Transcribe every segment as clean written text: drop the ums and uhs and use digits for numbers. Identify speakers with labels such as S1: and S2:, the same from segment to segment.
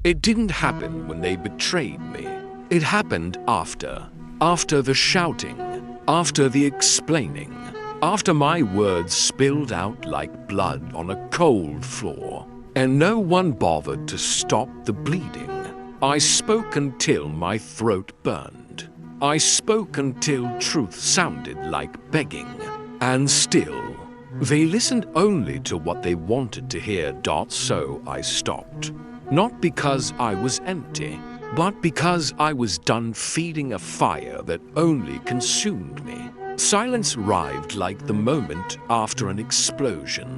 S1: It didn't happen when they betrayed me. It happened after. After the shouting, after the explaining, after my words spilled out like blood on a cold floor, and no one bothered to stop the bleeding. I spoke until my throat burned. I spoke until truth sounded like begging. And still, they listened only to what they wanted to hear. So I stopped. Not because I was empty, but because I was done feeding a fire that only consumed me. Silence arrived like the moment after an explosion.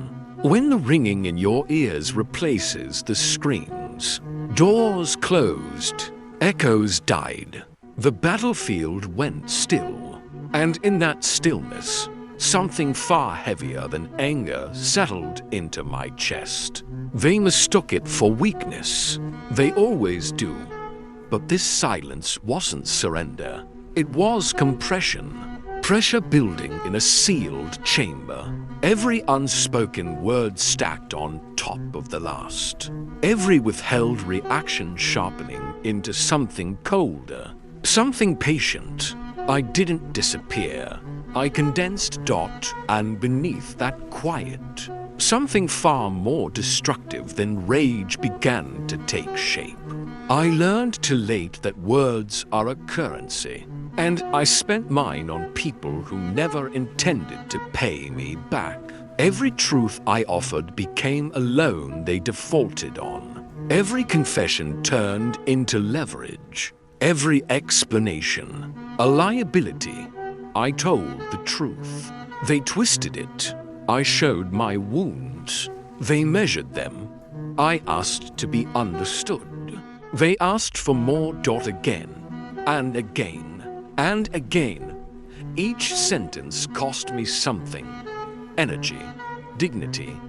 S1: When the ringing in your ears replaces the screams, doors closed, echoes died, the battlefield went still. And in that stillness, something far heavier than anger settled into my chest. They mistook it for weakness. They always do. But this silence wasn't surrender. It was compression. Pressure building in a sealed chamber. Every unspoken word stacked on top of the last. Every withheld reaction sharpening into something colder. Something patient. I didn't disappear. I condensed. And beneath that quiet, something far more destructive than rage began to take shape. I learned too late that words are a currency, and I spent mine on people who never intended to pay me back. Every truth I offered became a loan they defaulted on. Every confession turned into leverage. Every explanation, a liability. I told the truth. They twisted it. I showed my wounds. They measured them. I asked to be understood. They asked for more. Again, and again, and again. Each sentence cost me something. Energy, dignity,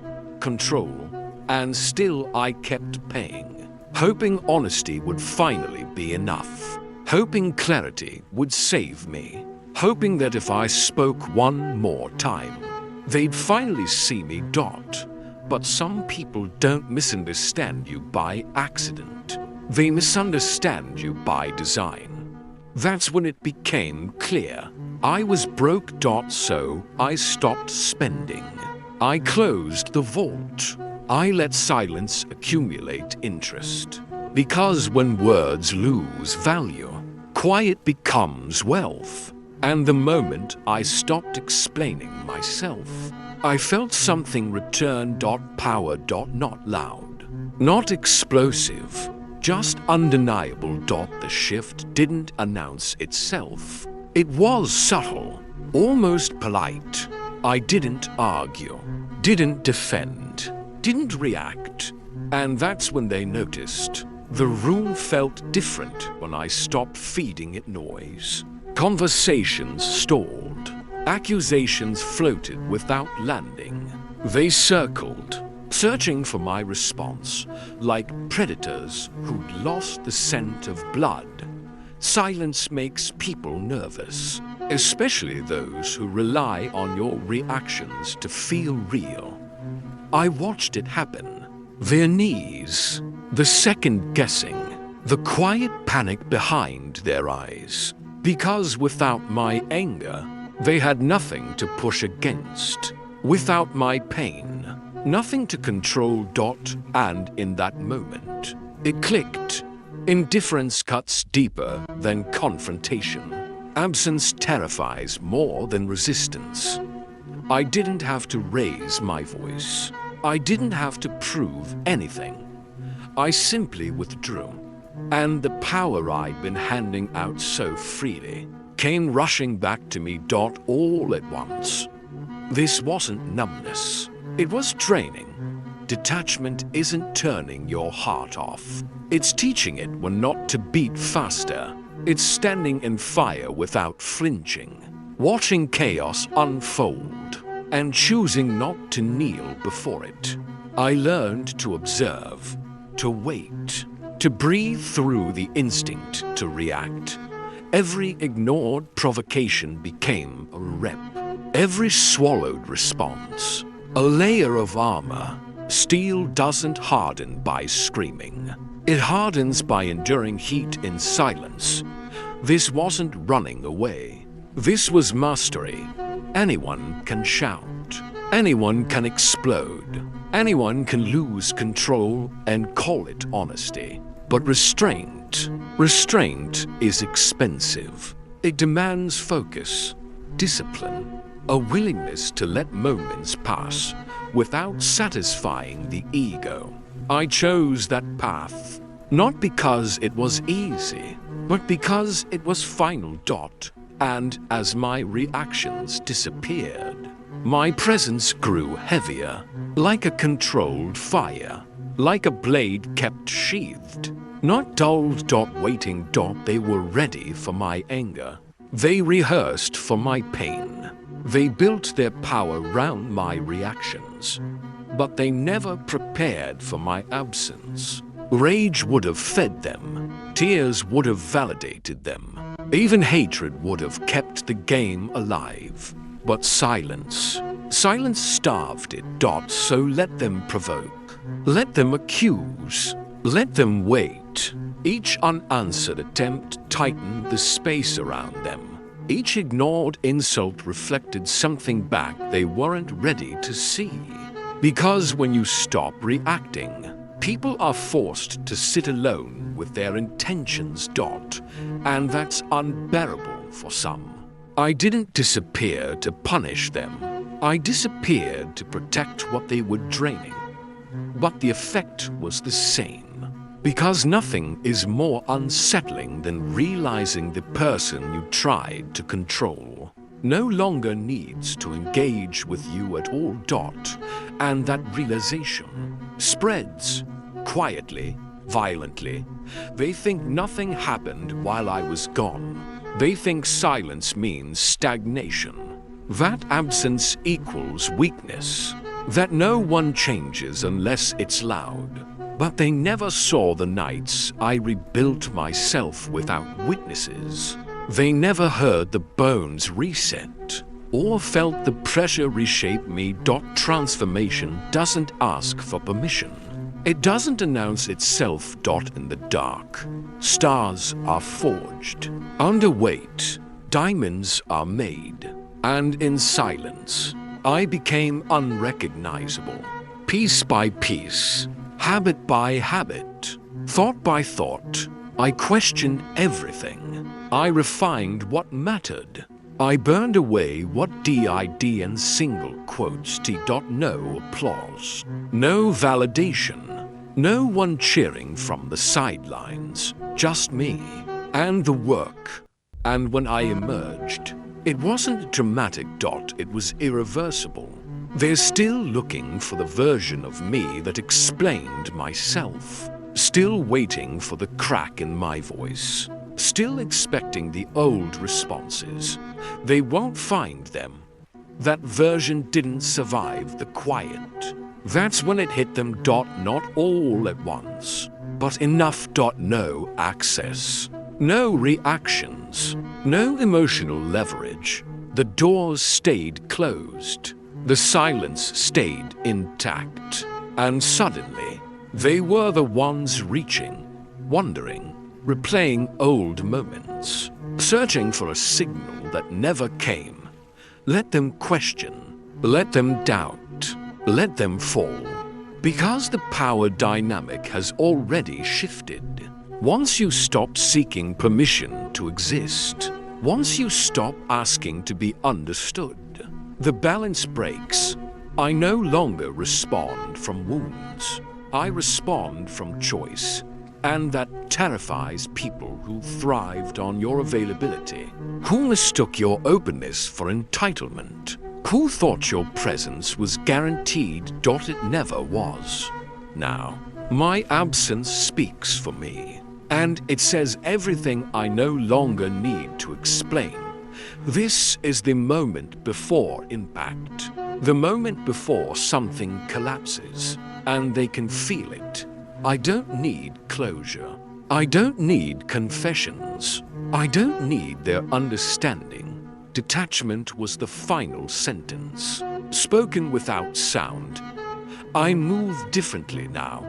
S1: control, and still I kept paying. Hoping honesty would finally be enough. Hoping clarity would save me. Hoping that if I spoke one more time, they'd finally see me. But some people don't misunderstand you by accident. They misunderstand you by design. That's when it became clear. I was broke. So I stopped spending. I closed the vault. I let silence accumulate interest. Because when words lose value, quiet becomes wealth. And the moment I stopped explaining myself, I felt something return. Power. Not loud, not explosive, just undeniable. The shift didn't announce itself. It was subtle, almost polite. I didn't argue, didn't defend, didn't react. And that's when they noticed. The room felt different when I stopped feeding it noise. Conversations stalled. Accusations floated without landing. They circled, searching for my response, like predators who'd lost the scent of blood. Silence makes people nervous, especially those who rely on your reactions to feel real. I watched it happen. Their knees, the second guessing, the quiet panic behind their eyes. Because without my anger, they had nothing to push against. Without my pain, nothing to control. And in that moment, it clicked. Indifference cuts deeper than confrontation. Absence terrifies more than resistance. I didn't have to raise my voice. I didn't have to prove anything. I simply withdrew. And the power I'd been handing out so freely came rushing back to me. All at once. This wasn't numbness. It was training. Detachment isn't turning your heart off. It's teaching it when not to beat faster. It's standing in fire without flinching, watching chaos unfold, and choosing not to kneel before it. I learned to observe, to wait, to breathe through the instinct to react. Every ignored provocation became a rep. Every swallowed response, a layer of armor. Steel doesn't harden by screaming. It hardens by enduring heat in silence. This wasn't running away. This was mastery. Anyone can shout. Anyone can explode. Anyone can lose control and call it honesty. But restraint is expensive. It demands focus, discipline, a willingness to let moments pass without satisfying the ego. I chose that path, not because it was easy, but because it was final. And as my reactions disappeared, my presence grew heavier, like a controlled fire, like a blade kept sheathed. Not dulled. Waiting. They were ready for my anger. They rehearsed for my pain. They built their power round my reactions. But they never prepared for my absence. Rage would have fed them. Tears would have validated them. Even hatred would have kept the game alive. But silence starved it. So let them provoke. Let them accuse. Let them wait. Each unanswered attempt tightened the space around them. Each ignored insult reflected something back they weren't ready to see. Because when you stop reacting, people are forced to sit alone with their intentions. And that's unbearable for some. I didn't disappear to punish them. I disappeared to protect what they were draining. But the effect was the same. Because nothing is more unsettling than realizing the person you tried to control no longer needs to engage with you at all. And that realization spreads quietly, violently. They think nothing happened while I was gone. They think silence means stagnation. That absence equals weakness. That no one changes unless it's loud. But they never saw the nights I rebuilt myself without witnesses. They never heard the bones reset, or felt the pressure reshape me. Transformation doesn't ask for permission. It doesn't announce itself. In the dark, stars are forged. Under weight, diamonds are made. And in silence, I became unrecognizable. Piece by piece, habit by habit, thought by thought, I questioned everything. I refined what mattered. I burned away what did and single quotes. No applause, no validation, no one cheering from the sidelines, just me and the work. And when I emerged, it wasn't dramatic. It was irreversible. They're still looking for the version of me that explained myself. Still waiting for the crack in my voice. Still expecting the old responses. They won't find them. That version didn't survive the quiet. That's when it hit them. Not all at once, but enough. No access. No reactions. No emotional leverage. The doors stayed closed. The silence stayed intact. And suddenly, they were the ones reaching, wondering, replaying old moments, searching for a signal that never came. Let them question, let them doubt, let them fall. Because the power dynamic has already shifted. Once you stop seeking permission to exist, once you stop asking to be understood, the balance breaks. I no longer respond from wounds. I respond from choice. And that terrifies people who thrived on your availability, who mistook your openness for entitlement, who thought your presence was guaranteed. It never was. Now, my absence speaks for me, and it says everything I no longer need to explain. This is the moment before impact, the moment before something collapses, and they can feel it. I don't need closure. I don't need confessions. I don't need their understanding. Detachment was the final sentence, spoken without sound. I move differently now,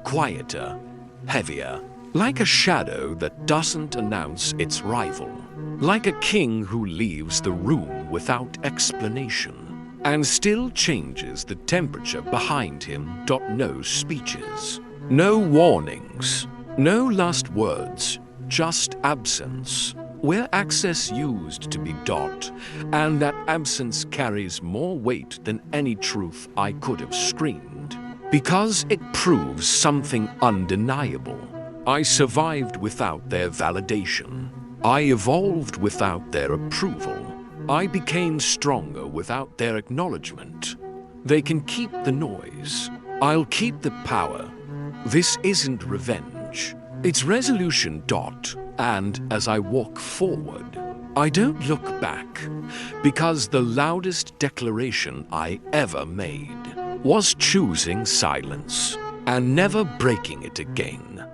S1: quieter, heavier, like a shadow that doesn't announce its rival, like a king who leaves the room without explanation and still changes the temperature behind him. No speeches, no warnings, no last words, just absence, where access used to be dot, and that absence carries more weight than any truth I could have screamed, because it proves something undeniable. I survived without their validation. I evolved without their approval. I became stronger without their acknowledgement. They can keep the noise. I'll keep the power. This isn't revenge. It's resolution. And as I walk forward, I don't look back, because the loudest declaration I ever made was choosing silence and never breaking it again.